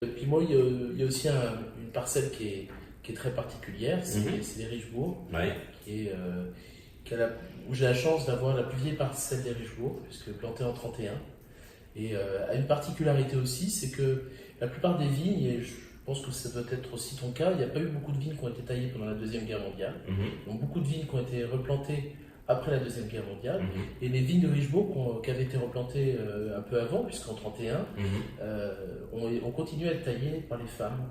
Et puis moi, il y a aussi une parcelle qui est très particulière, c'est les Richebourg, où j'ai la chance d'avoir la plus vieille parcelle des Richebourg, puisque plantée en 31. Et a une particularité aussi, c'est que la plupart des vignes, et je pense que ça doit être aussi ton cas, il n'y a pas eu beaucoup de vignes qui ont été taillées pendant la Deuxième Guerre mondiale. Donc beaucoup de vignes qui ont été replantées après la Deuxième Guerre mondiale. Et les vignes de Richebourg qui avaient été replantées un peu avant, puisqu'en 31, ont continué à être taillées par les femmes.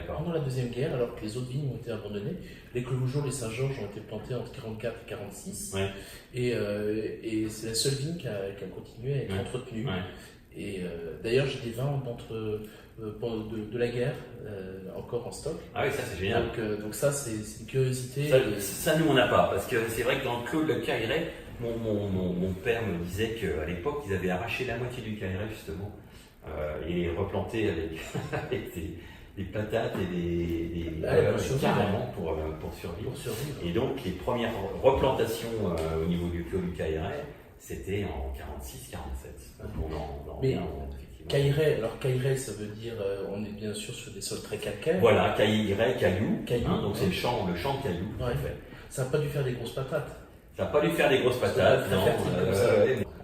Pendant la Deuxième Guerre, alors que les autres vignes ont été abandonnées. Les Clos-Vougeot, les Saint-Georges ont été plantées entre 44 et 46. Et c'est la seule vigne qui a continué à être entretenue. Et d'ailleurs, j'ai des vins de la guerre encore en stock. Ah oui, ça c'est génial. Donc ça, c'est une curiosité. Ça, nous, on n'a pas. Parce que c'est vrai que dans le clos de Cailleret, mon père me disait qu'à l'époque, ils avaient arraché la moitié du Cailleret, justement. Et replanté avec des patates et carrément pour survivre. Et donc les premières replantations au niveau du clos du Cailleret, c'était en 46-47. Mais Cailleret, ça veut dire, on est bien sûr sur des sols très calcaires. Voilà, Cailleret, cailloux. Donc c'est le champ de cailloux. Ça n'a pas dû faire des grosses patates. Ça n'a pas dû faire des grosses patates, non.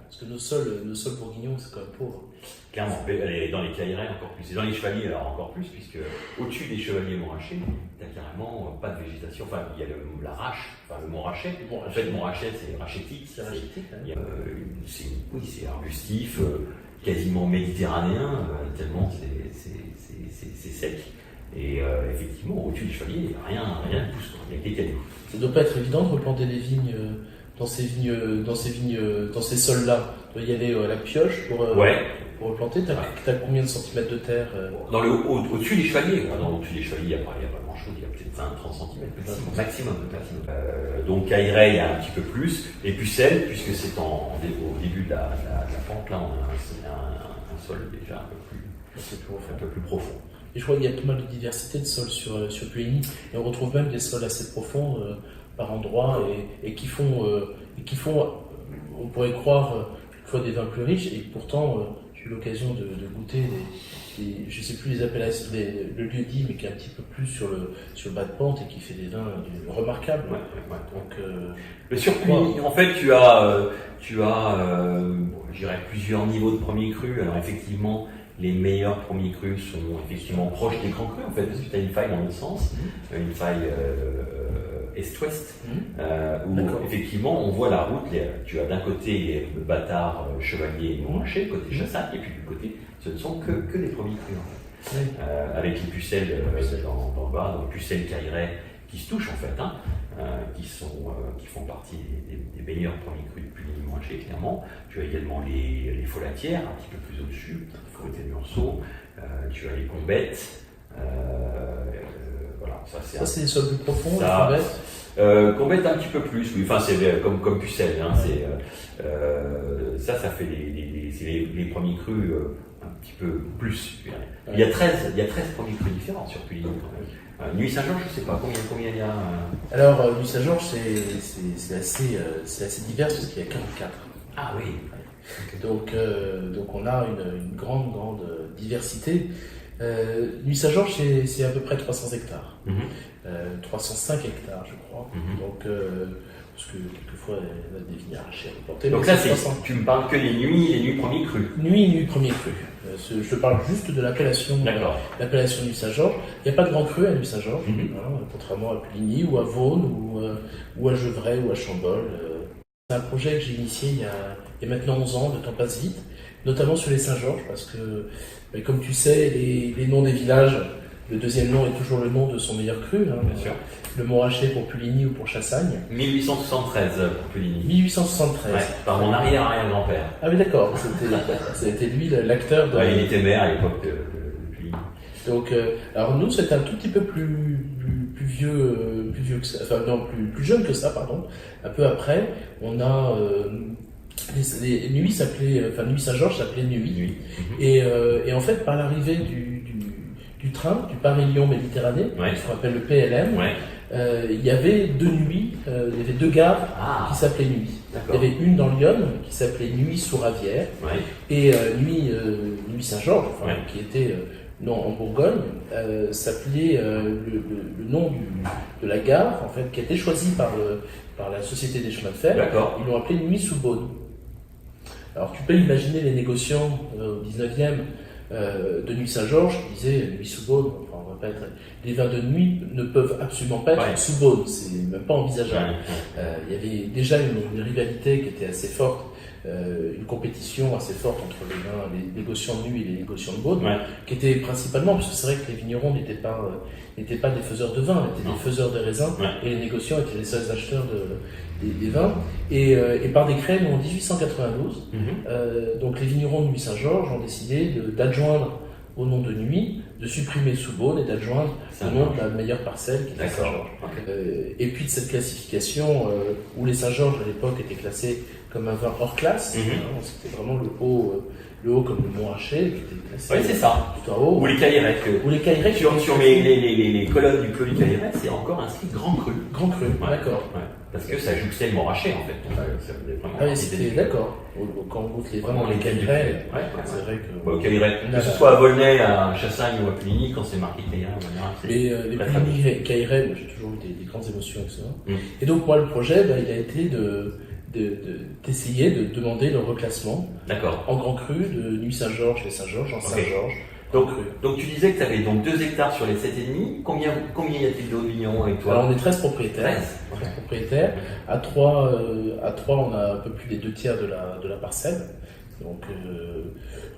Parce que nos sols bourguignons, c'est quand même pauvre. Clairement, dans les Caillerets encore plus, et dans les Chevaliers alors encore plus, puisque au-dessus des Chevaliers Montrachet, tu n'as carrément pas de végétation. Enfin, il y a la Rache, le Montrachet. En fait, Montrachet, c'est rachétique. C'est arbustif, quasiment méditerranéen, tellement c'est sec. Et effectivement, au-dessus des Chevaliers, rien ne pousse, il n'y a que des cailloux. Ça ne doit pas être évident de replanter des vignes dans ces sols-là. Il doit y aller à la pioche pour replanter. Tu as combien de centimètres de terre Au-dessus des Chevaliers. Au-dessus des Chevaliers, il n'y a pas grand-chose, il y a peut-être 20-30 cm maximum. Donc Cailleret, il y a un petit peu plus. Et Pucelle, puisque c'est au début de la pente, là, on a un sol déjà un peu plus profond. Et je crois qu'il y a pas mal de diversité de sols sur Puligny. Et on retrouve même des sols assez profonds par endroits et qui font, on pourrait croire, quelquefois des vins plus riches. Et pourtant, j'ai eu l'occasion de goûter je ne sais plus les appellations, le lieu dit, mais qui est un petit peu plus sur le bas de pente et qui fait des vins remarquables. Donc, le surpuis, en fait, tu as je dirais plusieurs niveaux de premier cru. Alors effectivement, les meilleurs premiers crus sont effectivement proches des grands crus, en fait, parce que tu as une faille dans l'autre sens, une faille est-ouest, où effectivement on voit la route. Tu as d'un côté le bâtard Chevalier et Montrachet, côté Chassagne, et puis du côté, ce ne sont que les premiers crus, en fait. Avec les Pucelles dans le bas, donc Pucelles, Cailleret, qui se touchent en fait, qui font partie des meilleurs premiers crus depuis les Montrachet, clairement. Tu as également les Folatières, un petit peu plus au-dessus, côté de Meursault. Tu as les Combettes. Ça, c'est des sols plus profonds, les Combettes. Combettes un petit peu plus, oui. Enfin, c'est comme Pucelle. Ça fait les premiers crus un petit peu plus. Il y a 13 premiers crus différents sur Puligny. Nuit Saint-Georges, je ne sais pas combien il y a. Alors, Nuit Saint-Georges, c'est assez divers parce qu'il y a 44. Ah oui. Donc on a une grande diversité. Nuit Saint-Georges, c'est à peu près 300 hectares. 305 hectares, je crois. Donc, parce que quelquefois, il y a des vignes arrachées à reporter. Donc là, tu me parles que les nuits premiers crus. Nuit premiers crus. Je parle juste de l'appellation Nuit Saint-Georges. Il n'y a pas de grand cru à Nuit Saint-Georges, contrairement à Puligny ou à Vaulnes ou à Gevrey ou à Chambolle. C'est un projet que j'ai initié il y a maintenant 11 ans, le temps passe vite, notamment sur les Saint-Georges, parce que, comme tu sais, les noms des villages, le deuxième nom est toujours le nom de son meilleur cru. Bien sûr. Le Montrachet pour Puligny ou pour Chassagne. 1873 pour Puligny. 1873. Par mon arrière-grand-père. Ah oui, d'accord. C'était lui l'acteur de... il était maire à l'époque de Puligny. Donc, alors nous, c'était un tout petit peu plus vieux que ça, enfin non, plus jeune que ça, pardon. Un peu après, on a les Nuits Nuit Saint-Georges s'appelait Nuit. Et en fait, par l'arrivée du train, du Paris-Lyon Méditerranée, ce qu'on appelle le PLM, il y avait deux nuits, il y avait deux gares qui s'appelaient Nuit. Il y avait une dans Lyon qui s'appelait Nuit sous Ravière et Nuit Saint-Georges, qui était en Bourgogne, s'appelait le nom de la gare en fait, qui a été choisi par la Société des chemins de fer. Ils l'ont appelé Nuit sous Beaune. Alors tu peux imaginer les négociants au 19e de Nuit Saint-Georges qui disaient Nuit sous Beaune, on va pas être... les vins de nuit ne peuvent absolument pas être sous Beaune, c'est même pas envisageable. Il y avait déjà une rivalité qui était assez forte, une compétition assez forte entre les négociants de nuit et les négociants de Beaune, qui était principalement, parce que c'est vrai que les vignerons n'étaient pas des faiseurs de vin, ils étaient des faiseurs de raisins, et les négociants étaient les seuls acheteurs des vins. Et par décret, en 1892, donc les vignerons de Nuit Saint-Georges ont décidé d'adjoindre au nom de Nuit, de supprimer sous Beaune et d'adjoindre au nom de la meilleure parcelle qui était Saint-Georges. Et puis de cette classification où les Saint-Georges à l'époque étaient classés comme un vin hors classe, c'était vraiment le haut comme le Montrachet qui était classé. Oui, c'est ça. Tout en haut. Ou les Caillerets. Ou les Caillerets. Sur les colonnes du Clos du Cailleret, c'est encore inscrit Grand Cru. Grand Cru, d'accord. Parce que ça jouxtait le Montrachet en fait. Donc, c'était d'accord. Quand on goûte vraiment les Caillerets, c'est vrai que. Au Caillerets, que ce soit à Volnay, à Chassagne ou à Puligny, quand c'est marqué Caillerets, mais les Puligny Caillerets, j'ai toujours eu des grandes émotions avec ça. Et donc, moi, le projet, il a été d'essayer de demander le reclassement en Grand Cru de Nuit Saint-Georges et Saint-Georges en Saint-Georges. Donc tu disais que tu avais donc 2 hectares sur les 7,5. Combien y a-t-il de vignerons avec toi? Alors on est 13 propriétaires. 13 propriétaires. À 3, on a un peu plus des 2 tiers de la parcelle. Donc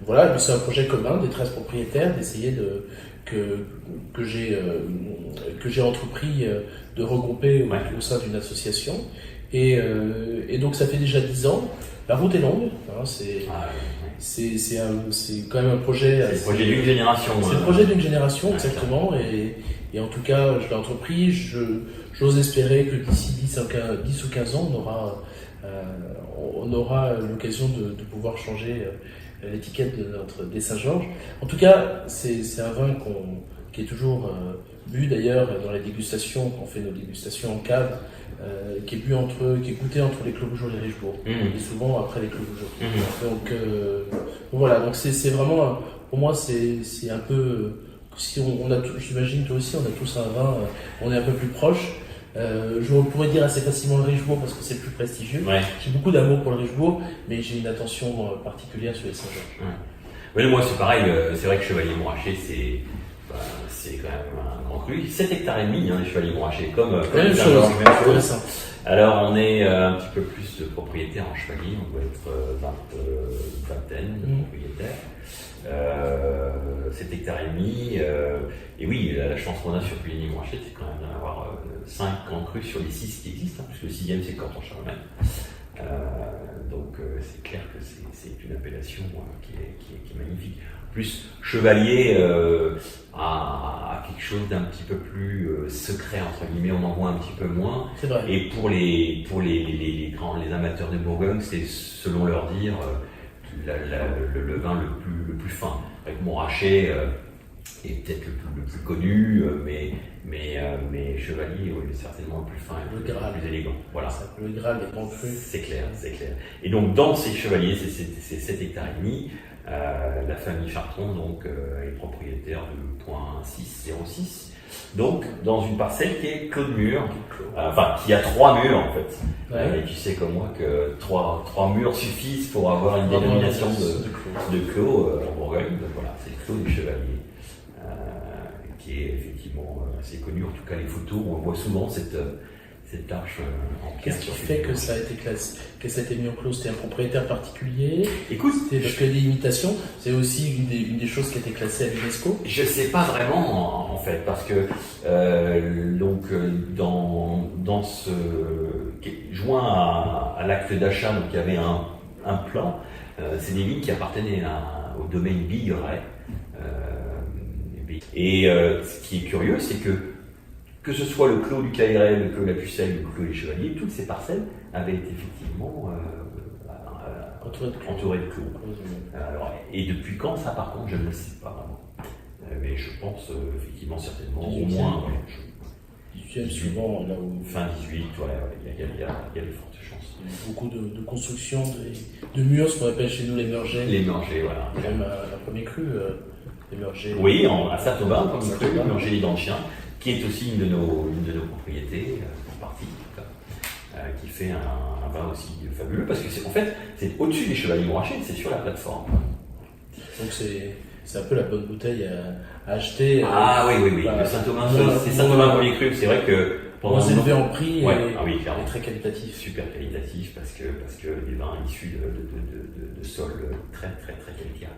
voilà, c'est un projet commun des 13 propriétaires d'essayer que j'ai entrepris de regrouper au sein d'une association. Et donc ça fait déjà 10 ans. La route est longue. C'est quand même un projet. C'est le projet d'une génération. C'est le projet d'une génération, exactement. Et en tout cas, je l'ai entrepris. J'ose espérer que d'ici 10 ou 15 ans, on aura l'occasion de pouvoir changer l'étiquette des Saint-Georges. En tout cas, c'est un vin qui est toujours bu d'ailleurs dans les dégustations, quand on fait nos dégustations en cave, qui est goûté entre les Clos Vougeot et les Richebourg, et souvent après les Clos Vougeot. Donc voilà, donc c'est vraiment, pour moi c'est un peu, si j'imagine toi aussi, on a tous un vin, on est un peu plus proche. Je pourrais dire assez facilement le Richebourg parce que c'est le plus prestigieux. J'ai beaucoup d'amour pour le Richebourg, mais j'ai une attention particulière sur les Saint-Georges. Oui, moi c'est pareil, c'est vrai que Chevalier Montrachet c'est quand même un grand cru. 7 hectares et demi, les Chevaliers Montrachet, comme même chose. Alors on est un petit peu plus de propriétaires en Chevalier, on doit être vingtaine de propriétaires. 7 hectares et demi, et oui, la chance qu'on a sur Puligny Montrachet, c'est quand même d'en avoir 5 grands crus sur les 6 qui existent, puisque le 6e c'est Corton-Charlemagne. Donc c'est clair que c'est une appellation qui est magnifique. Plus Chevalier a quelque chose d'un petit peu plus secret entre guillemets, on en voit un petit peu moins. C'est vrai. Et pour les amateurs de Bourgogne, c'est selon leur dire le vin le plus fin. Avec Montrachet est peut-être le plus connu, mais Chevalier est certainement le plus fin et le plus élégant. Voilà. Le Graal des grands crus. C'est clair. Et donc dans ces Chevaliers, c'est 7 hectares et demi. La famille Chartron donc est propriétaire de 0.606, donc dans une parcelle qui est clos de mur, qui a 3 murs en fait. Et tu sais comme moi que 3 murs suffisent pour avoir une dénomination de clos en Bourgogne. Donc voilà, c'est le clos du Chevalier, qui est effectivement assez connu. En tout cas, les photos, on voit souvent cette arche en pierre. Qu'est-ce qui fait que ça a été classé, que ça a été mis en clos? C'était un propriétaire particulier? Écoute, parce que des imitations, c'est aussi une des choses qui a été classée à l'UNESCO. Je sais pas vraiment en fait, parce que dans ce joint à l'acte d'achat, donc il y avait un plan. C'est des vignes qui appartenaient au domaine Billeret. Et ce qui est curieux, c'est que ce soit le clos du Cailleret, le clos de la Pucelle, le clos des Chevaliers, toutes ces parcelles avaient été effectivement entourées de clos. Et depuis quand ça, par contre, je ne le sais pas vraiment. Mais je pense effectivement certainement au moins. 18e souvent, là où fin 18, il y a de fortes chances. il y a beaucoup de construction de murs, ce qu'on appelle chez nous les murgers. Les murgers, voilà. Même un premier cru, les murgers. Oui, à Saint-Aubin, comme le cru, murger les dents de chien, qui est aussi une de nos propriétés, en partie, en tout cas, qui fait un vin aussi fabuleux, parce que c'est au-dessus des Chevaliers Montrachet, c'est sur la plateforme. Donc c'est un peu la bonne bouteille à acheter. Ah oui. Le Saint-Aubin, c'est Saint-Aubin premier cru. C'est vrai que pendant élevé en prix et très qualitatif. Super qualitatif parce que des vins issus de sols très qualitatifs.